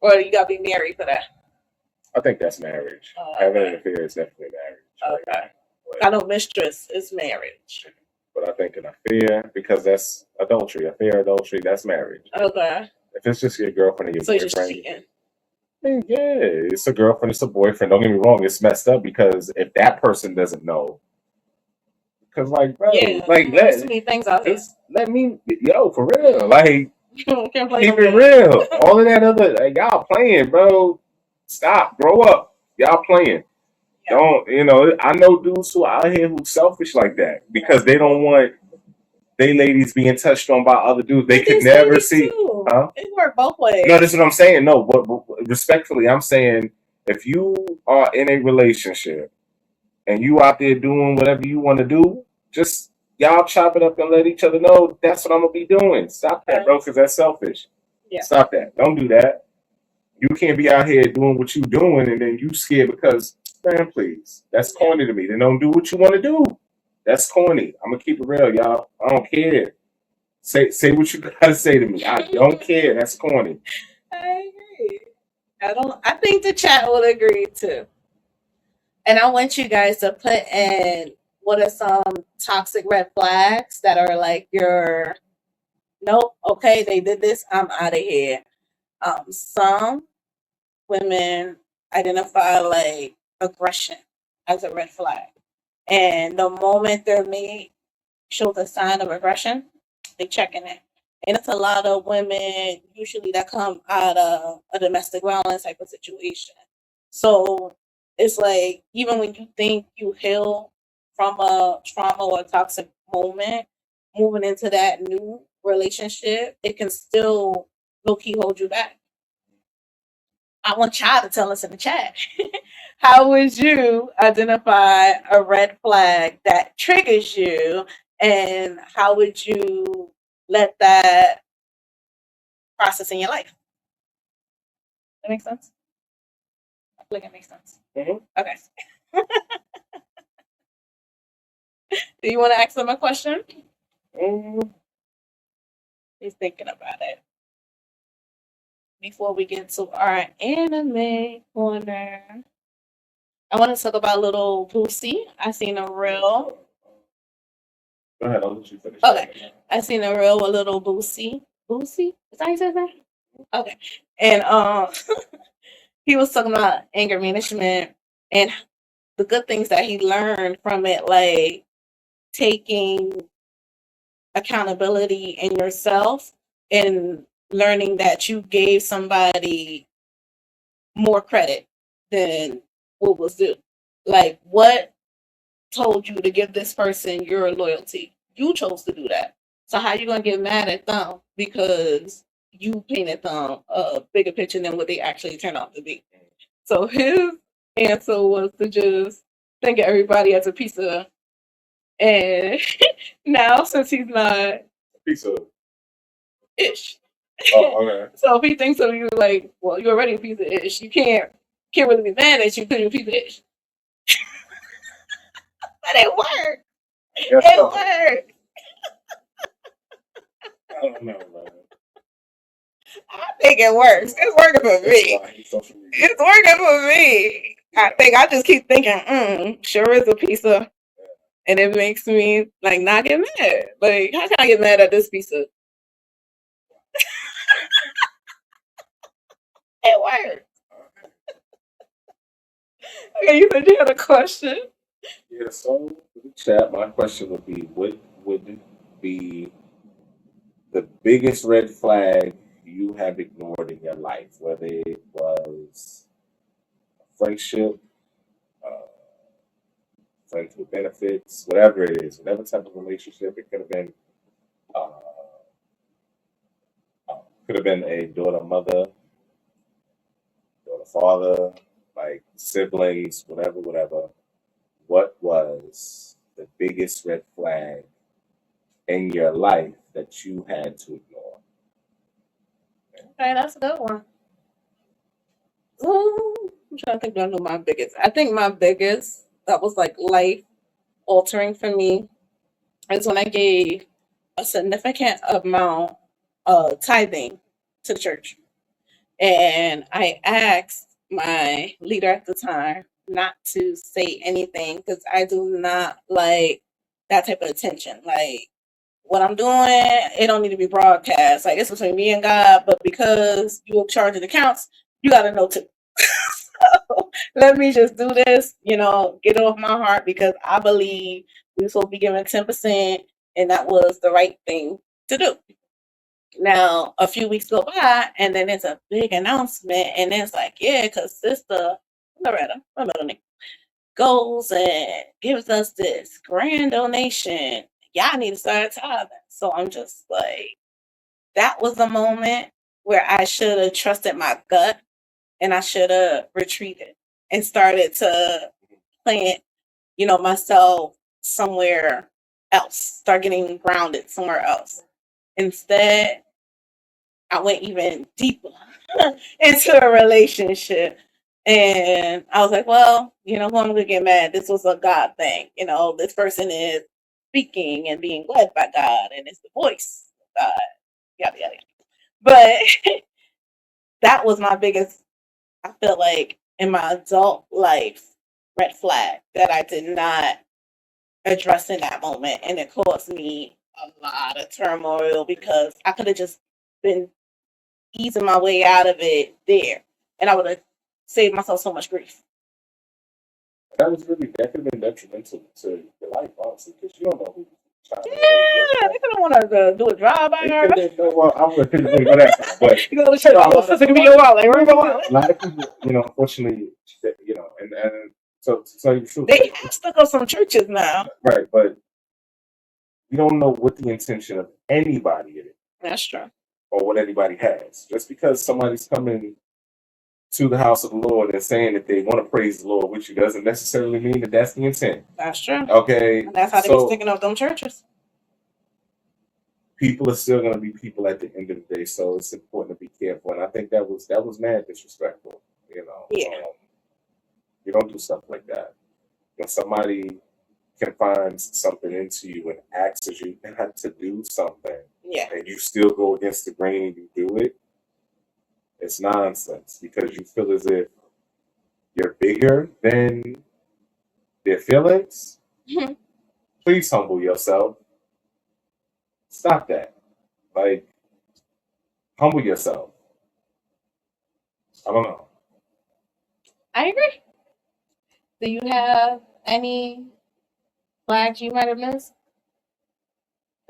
or you gotta be married for that? I think that's marriage. Having an affair is definitely marriage. Okay. I know mistress is marriage. But I think an affair, because that's adultery. Affair, adultery, that's marriage. Okay. If it's just your girlfriend and your So you're boyfriend, just cheating. I mean, yeah, it's a girlfriend, it's a boyfriend. Don't get me wrong, it's messed up because if that person doesn't know, because like, bro, like there's too many things out here. let me, yo, for real, like, Can't play keep no it game. real. All of that other, like, y'all playing, bro. Stop, grow up. Y'all playing. Yeah. Don't, I know dudes who are out here who's selfish like that because they don't want they ladies being touched on by other dudes. They could never see. Huh? It work both ways. No, this is what I'm saying. No, but respectfully, I'm saying if you are in a relationship and you out there doing whatever you want to do, just y'all chop it up and let each other know that's what I'm gonna be doing. Stop that, bro, because that's selfish. Yeah. Stop that. Don't do that. You can't be out here doing what you doing and then you scared because, man, please. That's corny to me. Then don't do what you want to do. That's corny. I'm gonna keep it real, y'all. I don't care. Say what you gotta say to me. I don't care. That's corny. I agree. I think the chat will agree too. And I want you guys to put in what are some toxic red flags that are like your nope, okay, they did this, I'm out of here. Some women identify like aggression as a red flag. And the moment their mate shows a sign of aggression, they checking it. And it's a lot of women usually that come out of a domestic violence type of situation. So it's like even when you think you heal from a trauma or a toxic moment, moving into that new relationship, it can still low key hold you back. I want y'all to tell us in the chat. How would you identify a red flag that triggers you? And how would you let that process in your life? That makes sense? I feel like it makes sense. Mm-hmm. Okay. Do you want to ask them a question? Mm-hmm. He's thinking about it. Before we get to our anime corner, I want to talk about little Boosie. I seen a reel. Go ahead, I'll let you finish. Okay. I seen a reel with little Boosie. Boosie? Is that how you say that? Okay. And he was talking about anger management and the good things that he learned from it, like taking accountability in yourself and learning that you gave somebody more credit than what was due. Like, what told you to give this person your loyalty? You chose to do that. So how you gonna get mad at them because you painted them a bigger picture than what they actually turned out to be? So his answer was to just think of everybody as a piece of, and now since he's not Piece of ish, oh, okay. so if he thinks of you like, well, you're already a piece of ish, you can't really be mad at you because you're a piece of ish. But it worked. Yes, It worked. I don't know, man. I think it works. It's working for me. It's working for me. I think I just keep thinking, sure is a piece of, and it makes me like not get mad. Like, how can I get mad at this piece of? It worked. Okay, you said you had a question. Yeah, so for the chat, my question would be what would be the biggest red flag you have ignored in your life, whether it was a friendship, uh, friends with benefits, whatever it is, whatever type of relationship, it uh, could have been a daughter mother, daughter father, like siblings, whatever, whatever. What was the biggest red flag in your life that you had to ignore? Okay, that's a good one. I'm trying to think. Do I know my biggest? I think my biggest that was like life altering for me is when I gave a significant amount of tithing to the church. And I asked my leader at the time not to say anything because I do not like that type of attention. Like what I'm doing, it don't need to be broadcast. Like it's between me and God, but because you are charging accounts, you gotta know too. So let me just do this, get it off my heart because I believe we supposed to be giving 10% and that was the right thing to do. Now, a few weeks go by, and then it's a big announcement, and it's like, yeah, because Sister Loretta, my middle name, goes and gives us this grand donation. Y'all need to start tithing. So I'm just like, that was a moment where I should have trusted my gut and I should have retreated and started to plant, myself somewhere else, start getting grounded somewhere else. Instead, I went even deeper into a relationship. And I was like, well, who I'm going to get mad? This was a God thing. This person is speaking and being led by God, and it's the voice of God, yada, yada, yada. But that was my biggest, I feel like, in my adult life, red flag that I did not address in that moment. And it caused me a lot of turmoil because I could have just been easing my way out of it there. And I would have saved myself so much grief. That could have been detrimental to your life, honestly, because you don't know who child Yeah, they could have wanted to do a drive by her. well, I would have been that, but you go to church, oh, sister, give me your wallet. Where's my a wallet? lot of people, unfortunately, and so to tell you the truth, They have stuck up some churches now. right? But you don't know what the intention of anybody is That's true. or what anybody has. Just because somebody's coming to the house of the Lord and saying that they want to praise the Lord with you doesn't necessarily mean that that's the intent. That's true. Okay, and that's how they be sticking up them churches. People are still going to be people at the end of the day, so it's important to be careful. And I think that was mad disrespectful. Yeah. You don't do stuff like that. When somebody confines something into you and asks you not to do something, Yeah. and you still go against the grain and you do it, it's nonsense because you feel as if you're bigger than their feelings. Please humble yourself. Stop that. Like, humble yourself. I don't know. I agree. Do you have any flags you might have missed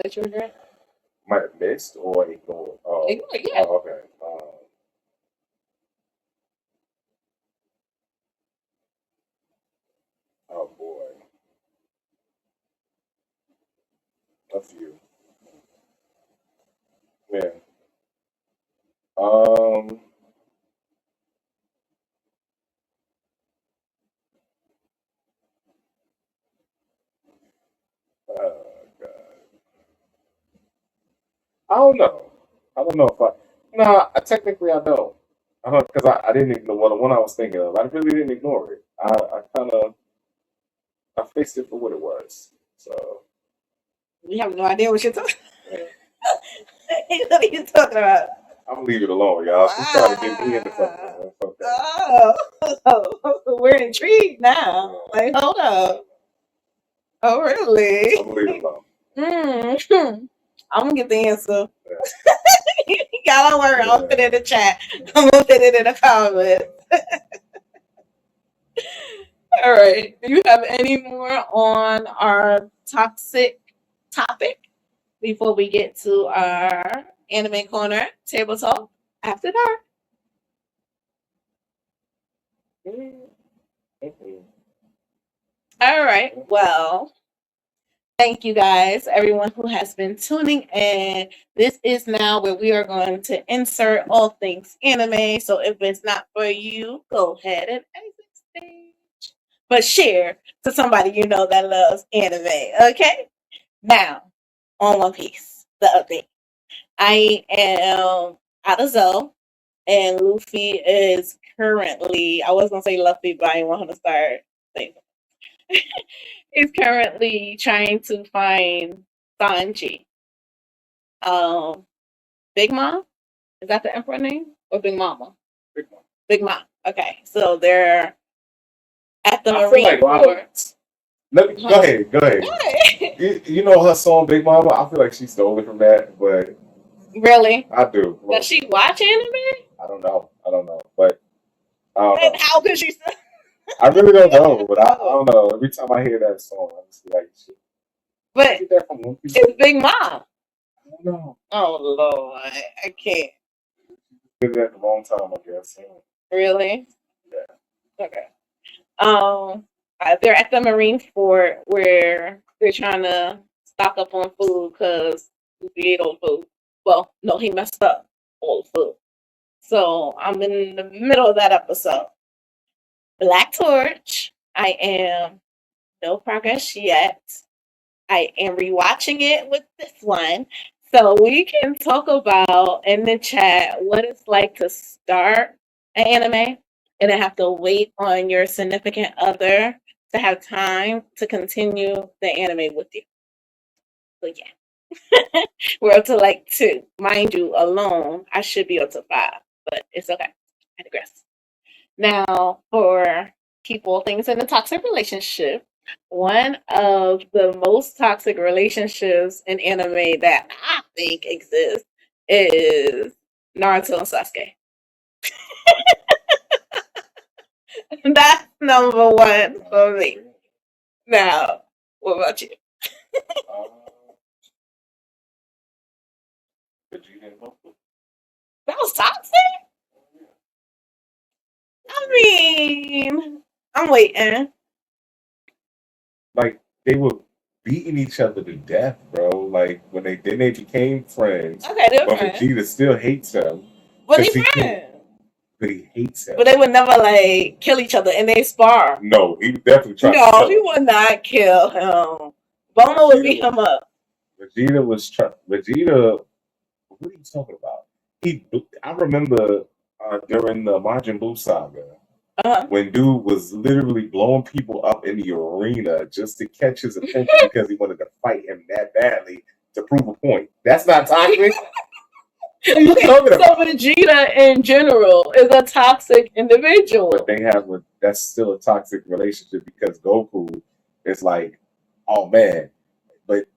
that you regret? Might have missed or ignored. Ignore, yeah. Oh, okay. Oh boy, a few. Yeah. Um. God. I don't know. I don't know if I. No, technically I don't. I don't because I didn't ignore the one I was thinking of. I really didn't ignore it. I kind of I faced it for what it was. So We have no idea what you're talking. yeah. What are you talking about? I'm gonna leave it alone, y'all. She's trying to get me into something. Okay. Oh, we're intrigued now. Like, hold up. Oh, really? I'm gonna leave it alone. I'm gonna get the answer. Yeah. Y'all don't worry. I'll put it in the chat. I'm gonna put it in the comments. All right. Do you have any more on our toxic topic before we get to our Anime Corner, Table Talk, After Dark. All right. Well, thank you guys, everyone who has been tuning in. This is now where we are going to insert all things anime. So if it's not for you, go ahead and exit stage. But share to somebody you know that loves anime. Okay? Now, on One Piece, the update. I am out of Zoe, and Luffy is currently, I was going to say Luffy, but I didn't want him to start saying he's currently trying to find Sanji. Big Mom? Is that the emperor name? Or Big Mama? Big Mom. Big Mom. Okay. So they're at the I feel Marine like Corps. go ahead. You know her song Big Mama? I feel like she stole it from that, but Really? I do. Does she watch anime? I don't know. But I don't And know. how could she? I really don't know, but I don't know. Every time I hear that song, I just like, shit. But Get that from One Piece. it's Big Mom. I don't know. Oh Lord, I can't. Did that a long time, I guess. Really? Yeah. Okay. They're at the Marine Fort where they're trying to stock up on food because he ate all the food. Well, no, he messed up all the food. So I'm in the middle of that episode. Black Torch. I am no progress yet. I am rewatching it with this one. So we can talk about in the chat what it's like to start an anime and then have to wait on your significant other to have time to continue the anime with you. So yeah. We're up to like 2. Mind you, alone, I should be up to 5, but it's okay. I digress. Now, for people, things in a toxic relationship, one of the most toxic relationships in anime that I think exists is Naruto and Sasuke. That's number 1 for me. Now, what about you? That was toxic? I mean, I'm waiting. Like they were beating each other to death, bro. Like when they became friends. Okay, they're but friends. Vegeta still hates him. But they 'cause he friends. can't- But he hates him. But they would never like kill each other and they spar. No, he definitely tried to No, kill he him. would not kill him. Bulma would beat him up. Vegeta was Vegeta. What are you talking about? I remember during the Majin Buu saga when dude was literally blowing people up in the arena just to catch his attention because he wanted to fight him that badly to prove a point. That's not toxic. What are you talking about? So Vegeta in general is a toxic individual. But that's still a toxic relationship because Goku is like, oh man, but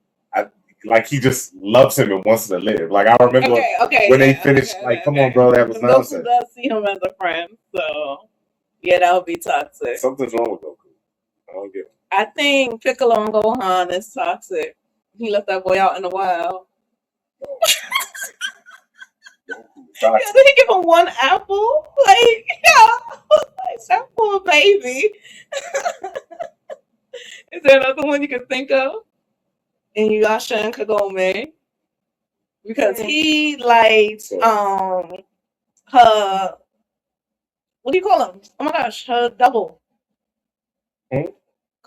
like he just loves him and wants to live. Like I remember when they finished, come on, bro, that was nonsense. Goku does see him as a friend, so yeah, that would be toxic. Something's wrong with Goku. I don't get it. I think Piccolo and Gohan is toxic. He left that boy out in the wild. Yeah, did he give him 1 apple? Like, yeah, like that poor baby. Is there another one you can think of? Inuyasha and Kagome, because he likes her. What do you call him? Oh my gosh, her double.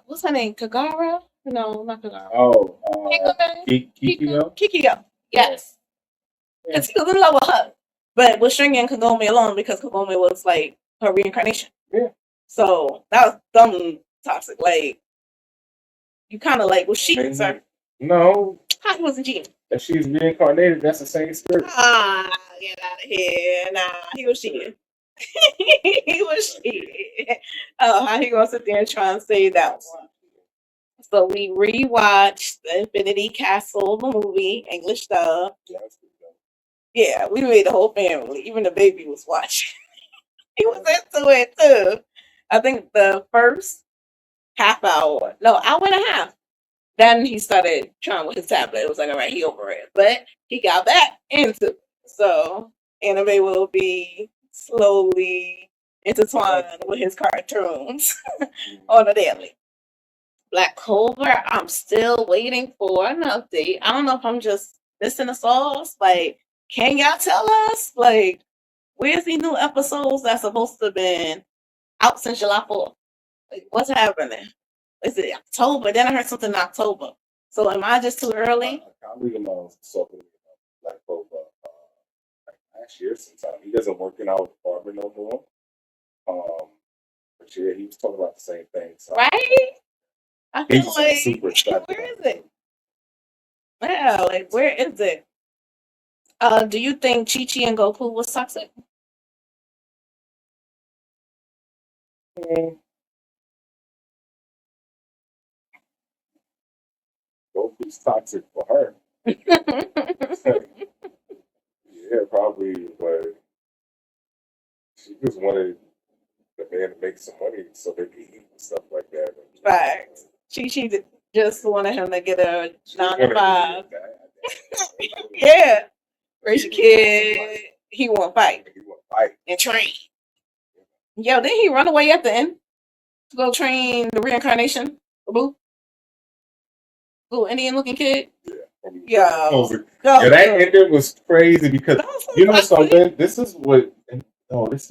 What's her name? Kagara? No, not Kagara. Oh, Kikyo. Kikyo. Yes. Because he was in love with her, but was stringing Kagome alone because Kagome was like her reincarnation. Yeah. So that was dumb toxic. Like you kind of like was cheating, sir. No. How he wasn't cheating? If she's reincarnated, that's the same spirit. Get out of here. Nah, he was cheating. He was cheating. Oh, how he gonna sit there and try and say that one? So we rewatched the Infinity Castle, the movie, English dub. Yeah, we made the whole family. Even the baby was watching. He was into it too. I think the first half hour, no, hour and a half, Then he started trying with his tablet. It was like, all right, he over it. But he got back into it. So anime will be slowly intertwined with his cartoons on a daily. Black Clover, I'm still waiting for an update. I don't know if I'm just missing the sauce. Like, can y'all tell us? Like, where's the new episodes that's supposed to have been out since July 4th? Like, what's happening? Is it October? Then I heard something in October. So am I just too early? A colleague of mine was talking about Black Clover like last year sometime. He doesn't work in our department no more. But yeah, he was talking about the same thing. So Right? I feel he's like, super excited. where is it? Yeah, like, where is it? Do you think Chi-Chi and Goku was toxic? Goku's toxic for her. Yeah, probably, but she just wanted the man to make some money so they could eat and stuff like that. Facts. Chi-Chi just wanted him to get a She 9 to wanted 5. that. Yeah. Raise your kid. He want to fight He want to fight. and train. Yo, didn't he run away at the end to go train the reincarnation? Boo? Little Indian looking kid? Yeah. Yo. Yeah, that ending was crazy because That was so you know toxic. something. This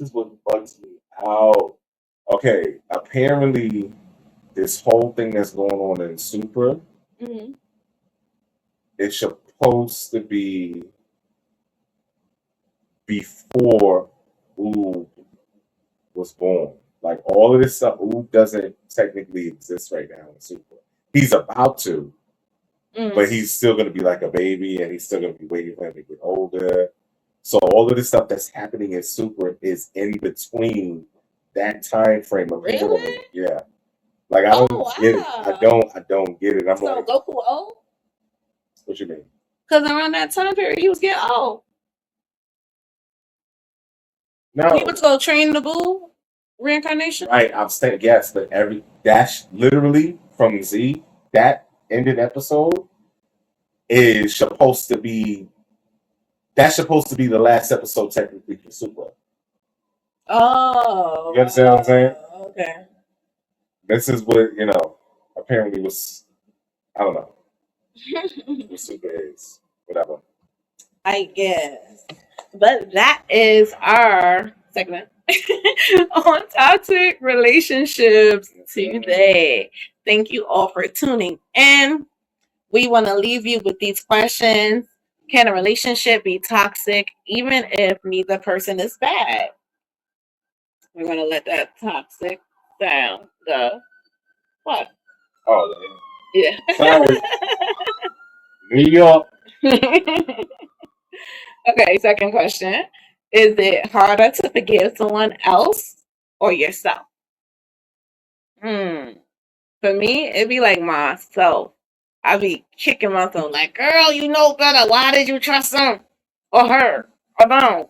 is what bugs me out. Okay, apparently this whole thing that's going on in Super Mhm. is supposed to be before Oob was born. Like all of this stuff, Oob doesn't technically exist right now in Super. He's about to, but he's still going to be like a baby, and he's still going to be waiting for him to get older. So all of this stuff that's happening in Super is in between that time frame of him. Really? Yeah. Like I don't get it. I don't get it. I'm So like, Goku old? what you mean? Because around that time period, he was getting old. No. He was go train the Boo reincarnation. Right, I'm saying yes, but that's literally from Z. That ended episode is supposed to be. That's supposed to be the last episode technically for Super. Oh. You understand what I'm saying? Okay. This is what apparently was. I don't know what Super is. Whatever. I guess. But that is our segment on toxic relationships today. Thank you all for tuning in. We want to leave you with these questions. Can a relationship be toxic even if neither person is bad? We're going to let that toxic sound go. What? Oh, Yeah. sorry. New York. Okay, second question. Is it harder to forgive someone else or yourself? For me, it'd be like myself. I'd be kicking myself like, girl, you know better. Why did you trust him or her or them?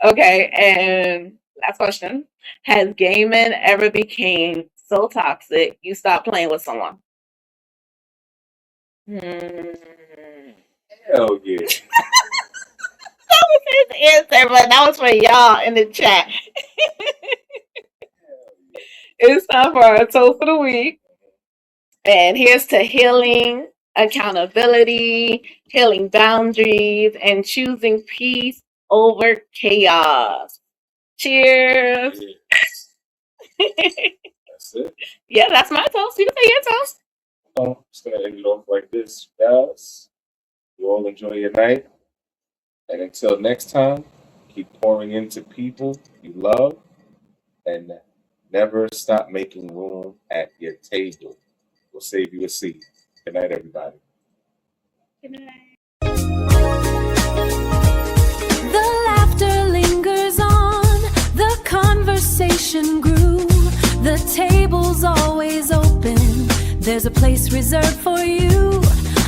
Okay, and last question. Has gaming ever became so toxic you stopped playing with someone? Hell yeah. That was his answer, but that was for y'all in the chat. It's time for our toast for the week. And here's to healing, accountability, healing boundaries, and choosing peace over chaos. Cheers. That's it. Yeah, that's my toast. You can say your toast. I'm just gonna end it off like this, guys. You all enjoy your night. And until next time, keep pouring into people you love and never stop making room at your table. We'll save you a seat. Good night, everybody. Good night. The laughter lingers on, the conversation grew, the table's always open, there's a place reserved for you.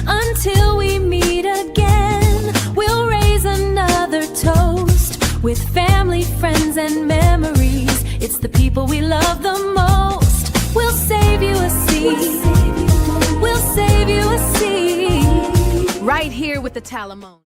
Until we meet again, we'll raise another toast with family, friends, and memories. It's the people we love the most. We'll save you a seat. right here with the Talamone.